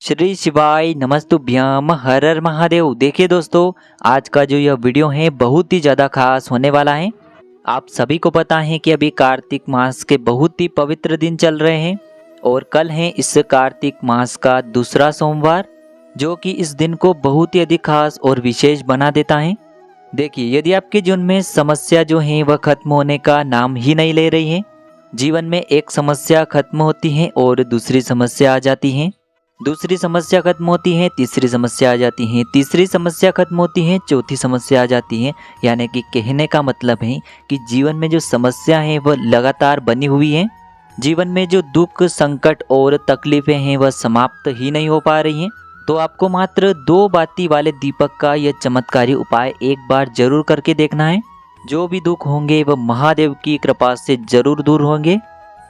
श्री शिवाय नमस्तुभ्यम हर हर महादेव। देखिए दोस्तों, आज का जो यह वीडियो है बहुत ही ज़्यादा खास होने वाला है। आप सभी को पता है कि अभी कार्तिक मास के बहुत ही पवित्र दिन चल रहे हैं और कल है इस कार्तिक मास का दूसरा सोमवार, जो कि इस दिन को बहुत ही अधिक खास और विशेष बना देता है। देखिए, यदि आपके जीवन में समस्या जो है वह खत्म होने का नाम ही नहीं ले रही है, जीवन में एक समस्या खत्म होती है और दूसरी समस्या आ जाती है, दूसरी समस्या खत्म होती है, तीसरी समस्या आ जाती है, तीसरी समस्या खत्म होती है, चौथी समस्या आ जाती है। यानी कि कहने का मतलब है कि जीवन में जो समस्या है वह लगातार बनी हुई है। जीवन में जो दुख, संकट और तकलीफें हैं वह समाप्त ही नहीं हो पा रही हैं। तो आपको मात्र 2 बाती वाले दीपक का यह चमत्कारी उपाय एक बार जरूर करके देखना है। जो भी दुख होंगे वह महादेव की कृपा से जरूर दूर होंगे।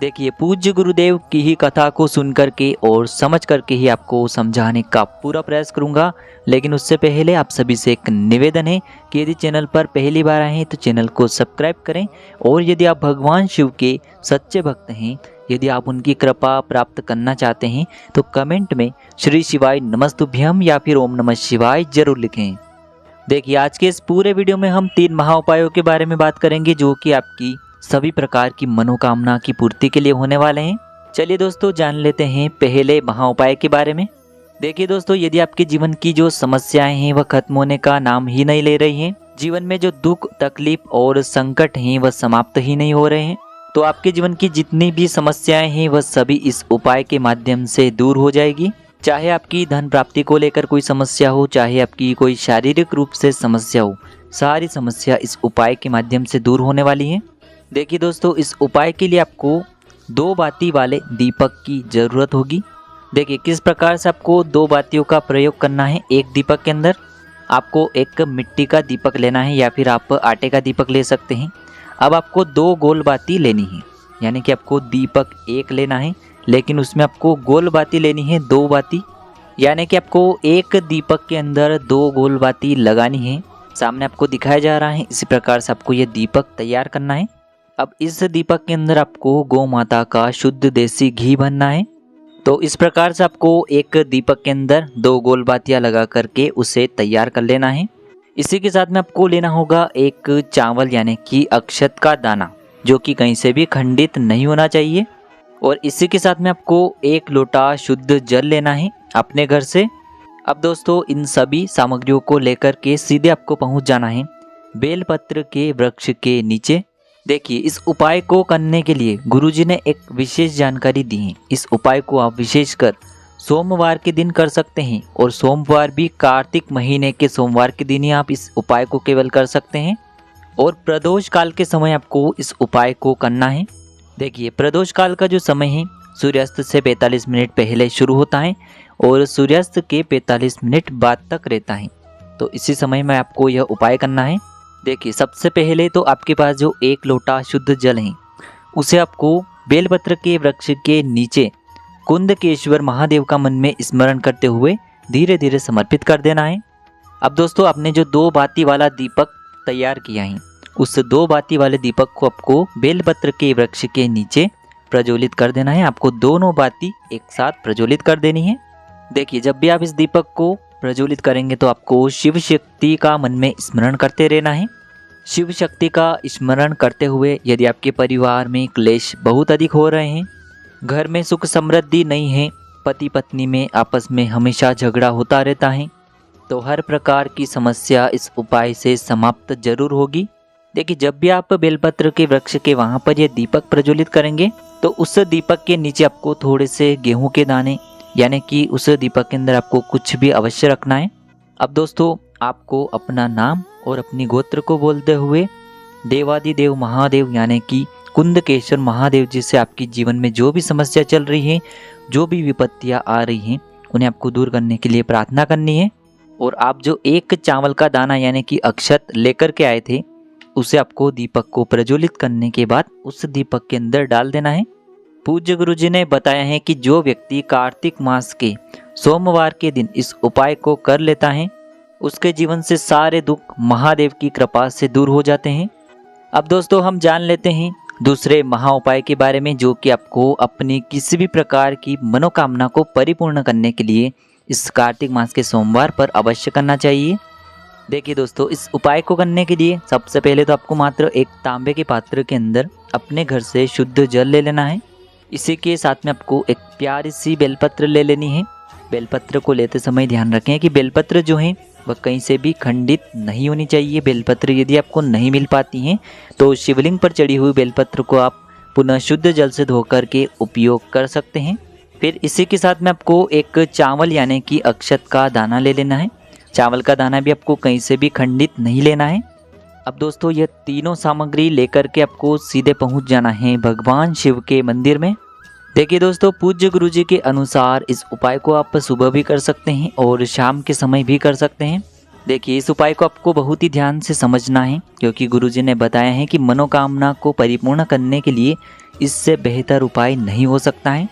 देखिए, पूज्य गुरुदेव की ही कथा को सुन करके और समझ करके ही आपको समझाने का पूरा प्रयास करूंगा। लेकिन उससे पहले आप सभी से एक निवेदन है कि यदि चैनल पर पहली बार आए हैं तो चैनल को सब्सक्राइब करें, और यदि आप भगवान शिव के सच्चे भक्त हैं, यदि आप उनकी कृपा प्राप्त करना चाहते हैं तो कमेंट में श्री शिवाय नमस्तुभ्यम या फिर ओम नमः शिवाय जरूर लिखें। देखिए, आज के इस पूरे वीडियो में हम 3 महाउपायों के बारे में बात करेंगे, जो कि आपकी सभी प्रकार की मनोकामना की पूर्ति के लिए होने वाले हैं। चलिए दोस्तों, जान लेते हैं पहले महाउपाय के बारे में। देखिए दोस्तों, यदि आपके जीवन की जो समस्याएं हैं वह खत्म होने का नाम ही नहीं ले रही हैं, जीवन में जो दुख, तकलीफ और संकट हैं वह समाप्त ही नहीं हो रहे हैं, तो आपके जीवन की जितनी भी समस्याएं हैं वह सभी इस उपाय के माध्यम से दूर हो जाएगी। चाहे आपकी धन प्राप्ति को लेकर कोई समस्या हो, चाहे आपकी कोई शारीरिक रूप से समस्या हो, सारी समस्या इस उपाय के माध्यम से दूर होने वाली है। देखिए दोस्तों, इस उपाय के लिए आपको 2 बाती वाले दीपक की ज़रूरत होगी। देखिए, किस प्रकार से आपको 2 बातियों का प्रयोग करना है। एक दीपक के अंदर आपको एक मिट्टी का दीपक लेना है या फिर आप आटे का दीपक ले सकते हैं। अब आपको 2 गोल बाती लेनी है, यानी कि आपको दीपक 1 लेना है, लेकिन उसमें आपको गोल बाती लेनी है 2 बाती। यानी कि आपको एक दीपक के अंदर 2 गोल बाती लगानी है। सामने आपको दिखाया जा रहा है, इसी प्रकार से आपको यह दीपक तैयार करना है। अब इस दीपक के अंदर आपको गौ माता का शुद्ध देसी घी भरना है। तो इस प्रकार से आपको एक दीपक के अंदर 2 गोल बातियाँ लगा करके उसे तैयार कर लेना है। इसी के साथ में आपको लेना होगा एक चावल यानी कि अक्षत का दाना, जो कि कहीं से भी खंडित नहीं होना चाहिए। और इसी के साथ में आपको 1 लोटा शुद्ध जल लेना है अपने घर से। अब दोस्तों, इन सभी सामग्रियों को लेकर के सीधे आपको पहुंच जाना है बेलपत्र के वृक्ष के नीचे। देखिए, इस उपाय को करने के लिए गुरुजी ने एक विशेष जानकारी दी है। इस उपाय को आप विशेषकर सोमवार के दिन कर सकते हैं, और सोमवार भी कार्तिक महीने के सोमवार के दिन ही आप इस उपाय को केवल कर सकते हैं। और प्रदोष काल के समय आपको इस उपाय को करना है। देखिए, प्रदोष काल का जो समय है सूर्यास्त से 45 मिनट पहले शुरू होता है और सूर्यास्त के 45 मिनट बाद तक रहता है। तो इसी समय में आपको यह उपाय करना है। देखिए, सबसे पहले तो आपके पास जो 1 लोटा शुद्ध जल है उसे आपको बेलपत्र के वृक्ष के नीचे कुंदकेश्वर महादेव का मन में स्मरण करते हुए धीरे धीरे समर्पित कर देना है। अब दोस्तों, आपने जो 2 बाती वाला दीपक तैयार किया है, उस 2 बाती वाले दीपक को आपको बेलपत्र के वृक्ष के नीचे प्रज्वलित कर देना है। आपको दोनों बाती एक साथ प्रज्वलित कर देनी है। देखिए, जब भी आप इस दीपक को प्रज्वलित करेंगे तो आपको शिव शक्ति का मन में स्मरण करते रहना है। शिव शक्ति का स्मरण करते हुए यदि आपके परिवार में क्लेश बहुत अधिक हो रहे हैं, घर में सुख समृद्धि नहीं है, पति पत्नी में आपस में हमेशा झगड़ा होता रहता है, तो हर प्रकार की समस्या इस उपाय से समाप्त जरूर होगी। देखिए, जब भी आप बेलपत्र के वृक्ष के वहाँ पर ये दीपक प्रज्वलित करेंगे तो उस दीपक के नीचे आपको थोड़े से गेहूं के दाने, यानी कि उस दीपक के अंदर आपको कुछ भी अवश्य रखना है। अब दोस्तों, आपको अपना नाम और अपनी गोत्र को बोलते हुए देवादिदेव महादेव यानी कि कुंदकेश्वर महादेव जी से आपकी जीवन में जो भी समस्या चल रही है, जो भी विपत्तियां आ रही हैं, उन्हें आपको दूर करने के लिए प्रार्थना करनी है। और आप जो 1 चावल का दाना यानी कि अक्षत लेकर के आए थे, उसे आपको दीपक को प्रज्वलित करने के बाद उस दीपक के अंदर डाल देना है। पूज्य गुरुजी ने बताया है कि जो व्यक्ति कार्तिक मास के सोमवार के दिन इस उपाय को कर लेता है, उसके जीवन से सारे दुख महादेव की कृपा से दूर हो जाते हैं। अब दोस्तों, हम जान लेते हैं दूसरे महा उपाय के बारे में, जो कि आपको अपनी किसी भी प्रकार की मनोकामना को परिपूर्ण करने के लिए इस कार्तिक मास के सोमवार पर अवश्य करना चाहिए। देखिए दोस्तों, इस उपाय को करने के लिए सबसे पहले तो आपको मात्र एक तांबे के पात्र के अंदर अपने घर से शुद्ध जल ले लेना है। इसी के साथ में आपको एक प्यारी सी बेलपत्र ले लेनी है। बेलपत्र को लेते समय ध्यान रखें कि बेलपत्र जो है वह कहीं से भी खंडित नहीं होनी चाहिए। बेलपत्र यदि आपको नहीं मिल पाती हैं तो शिवलिंग पर चढ़ी हुई बेलपत्र को आप पुनः शुद्ध जल से धोकर के उपयोग कर सकते हैं। फिर इसी के साथ में आपको एक चावल यानी कि अक्षत का दाना ले लेना है। चावल का दाना भी आपको कहीं से भी खंडित नहीं लेना है। अब दोस्तों, यह तीनों सामग्री लेकर के आपको सीधे पहुंच जाना है भगवान शिव के मंदिर में। देखिए दोस्तों, पूज्य गुरुजी के अनुसार इस उपाय को आप सुबह भी कर सकते हैं और शाम के समय भी कर सकते हैं। देखिए, इस उपाय को आपको बहुत ही ध्यान से समझना है, क्योंकि गुरुजी ने बताया है कि मनोकामना को परिपूर्ण करने के लिए इससे बेहतर उपाय नहीं हो सकता है।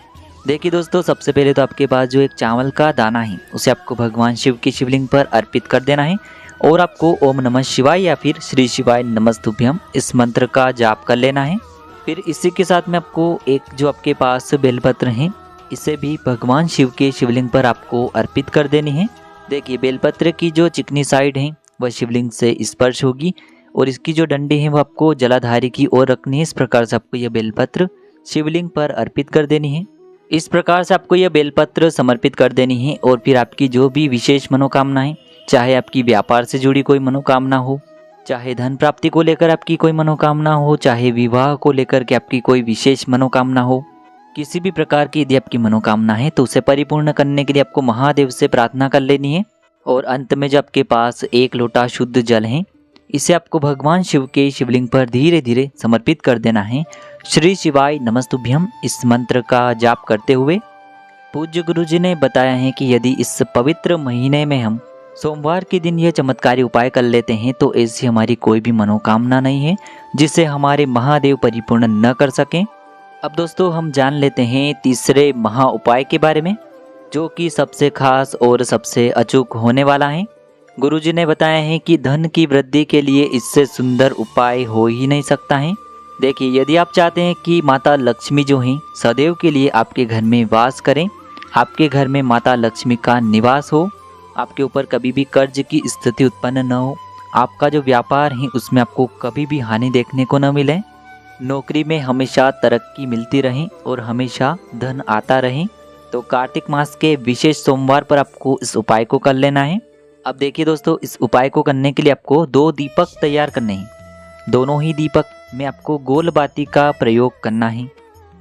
देखिए दोस्तों, सबसे पहले तो आपके पास जो एक चावल का दाना है उसे आपको भगवान शिव की शिवलिंग पर अर्पित कर देना है और आपको ओम नमः शिवाय या फिर श्री शिवाय नमस्तुभ्यम इस मंत्र का जाप कर लेना है। फिर इसी के साथ में आपको एक जो आपके पास बेलपत्र है इसे भी भगवान शिव के शिवलिंग पर आपको अर्पित कर देनी है। देखिए, बेलपत्र की जो चिकनी साइड है वह शिवलिंग से स्पर्श होगी और इसकी जो डंडी है वह आपको जलाधारी की ओर रखनी है। इस प्रकार से आपको यह बेलपत्र शिवलिंग पर अर्पित कर देनी है। इस प्रकार से आपको यह बेलपत्र समर्पित कर देनी है और फिर आपकी जो भी विशेष मनोकामना है, चाहे आपकी व्यापार से जुड़ी कोई मनोकामना हो, चाहे धन प्राप्ति को लेकर आपकी कोई मनोकामना हो, चाहे विवाह को लेकर के आपकी कोई विशेष मनोकामना हो, किसी भी प्रकार की यदि आपकी मनोकामना है तो उसे परिपूर्ण करने के लिए आपको महादेव से प्रार्थना कर लेनी है। और अंत में जो आपके पास एक लोटा शुद्ध जल है इसे आपको भगवान शिव के शिवलिंग पर धीरे धीरे समर्पित कर देना है। श्री शिवाय नमस्तुभ्यम इस मंत्र का जाप करते हुए पूज्य गुरुजी ने बताया है कि यदि इस पवित्र महीने में हम सोमवार के दिन यह चमत्कारी उपाय कर लेते हैं तो ऐसी हमारी कोई भी मनोकामना नहीं है जिसे हमारे महादेव परिपूर्ण न कर सकें। अब दोस्तों, हम जान लेते हैं तीसरे महा उपाय के बारे में, जो कि सबसे खास और सबसे अचूक होने वाला है। गुरुजी ने बताया है कि धन की वृद्धि के लिए इससे सुंदर उपाय हो ही नहीं सकता है। देखिए, यदि आप चाहते हैं कि माता लक्ष्मी जो हैं सदैव के लिए आपके घर में वास करें, आपके घर में माता लक्ष्मी का निवास हो, आपके ऊपर कभी भी कर्ज की स्थिति उत्पन्न न हो, आपका जो व्यापार है उसमें आपको कभी भी हानि देखने को न मिले, नौकरी में हमेशा तरक्की मिलती रहे और हमेशा धन आता रहे, तो कार्तिक मास के विशेष सोमवार पर आपको इस उपाय को कर लेना है। अब देखिए दोस्तों, इस उपाय को करने के लिए आपको 2 दीपक तैयार करने हैं। दोनों ही दीपक में आपको गोल बाती का प्रयोग करना है।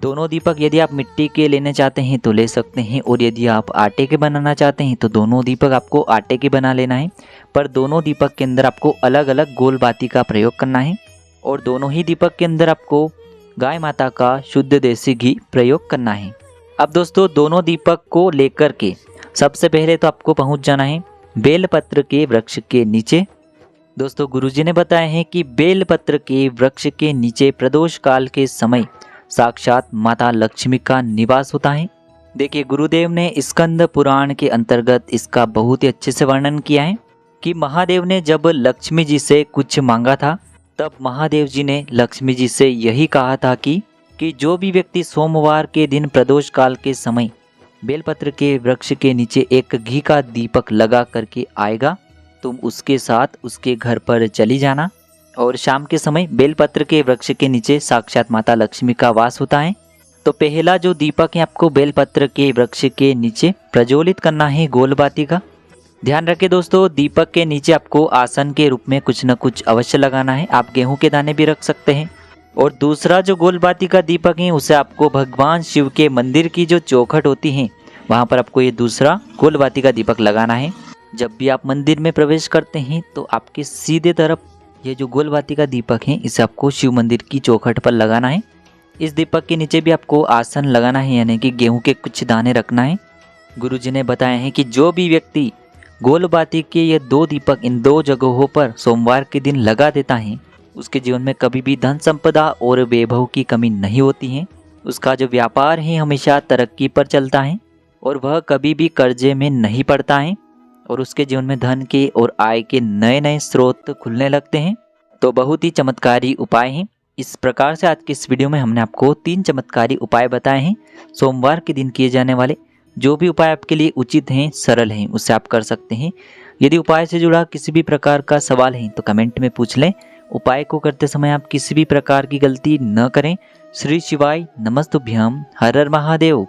दोनों दीपक यदि आप मिट्टी के लेना चाहते हैं तो ले सकते हैं, और यदि आप आटे के बनाना चाहते हैं तो दोनों दीपक आपको आटे के बना लेना है। पर दोनों दीपक के अंदर आपको अलग अलग गोल बाती का प्रयोग करना है और दोनों ही दीपक के अंदर आपको गाय माता का शुद्ध देसी घी प्रयोग करना है। अब दोस्तों, दोनों दीपक को लेकर के सबसे पहले तो आपको पहुंच जाना है बेलपत्र के वृक्ष के नीचे। दोस्तों, गुरुजी ने बताया है कि बेलपत्र के वृक्ष के नीचे प्रदोष काल के समय साक्षात माता लक्ष्मी का निवास होता है। देखिए, गुरुदेव ने स्कंद पुराण के अंतर्गत इसका बहुत ही अच्छे से वर्णन किया है कि महादेव ने जब लक्ष्मी जी से कुछ मांगा था तब महादेव जी ने लक्ष्मी जी से यही कहा था कि जो भी व्यक्ति सोमवार के दिन प्रदोष काल के समय बेलपत्र के वृक्ष के नीचे एक घी का दीपक लगा करके आएगा, तुम उसके साथ उसके घर पर चली जाना। और शाम के समय बेलपत्र के वृक्ष के नीचे साक्षात माता लक्ष्मी का वास होता है। तो पहला जो दीपक है आपको बेलपत्र के वृक्ष के नीचे प्रज्वलित करना है गोल बाती का। ध्यान रखें दोस्तों, दीपक के नीचे आपको आसन के रूप में कुछ न कुछ अवश्य लगाना है। आप गेहूं के दाने भी रख सकते हैं। और दूसरा जो गोल बाती का दीपक है उसे आपको भगवान शिव के मंदिर की जो चौखट होती है वहाँ पर आपको ये दूसरा गोल बाती का दीपक लगाना है। जब भी आप मंदिर में प्रवेश करते हैं तो आपके सीधे तरफ ये जो गोल बाती का दीपक है इसे आपको शिव मंदिर की चौखट पर लगाना है। इस दीपक के नीचे भी आपको आसन लगाना है, यानी कि गेहूं के कुछ दाने रखना है। गुरुजी ने बताया है कि जो भी व्यक्ति गोल बाती के ये 2 दीपक इन 2 जगहों पर सोमवार के दिन लगा देता है उसके जीवन में कभी भी धन संपदा और वैभव की कमी नहीं होती है। उसका जो व्यापार है हमेशा तरक्की पर चलता है और वह कभी भी कर्जे में नहीं पड़ता है और उसके जीवन में धन के और आय के नए नए स्रोत खुलने लगते हैं। तो बहुत ही चमत्कारी उपाय हैं। इस प्रकार से आज की इस वीडियो में हमने आपको 3 चमत्कारी उपाय बताए हैं सोमवार के दिन किए जाने वाले। जो भी उपाय आपके लिए उचित हैं, सरल हैं, उससे आप कर सकते हैं। यदि उपाय से जुड़ा किसी भी प्रकार का सवाल है तो कमेंट में पूछ लें। उपाय को करते समय आप किसी भी प्रकार की गलती न करें। श्री शिवाय नमस्तुभ्यम। हर हर महादेव।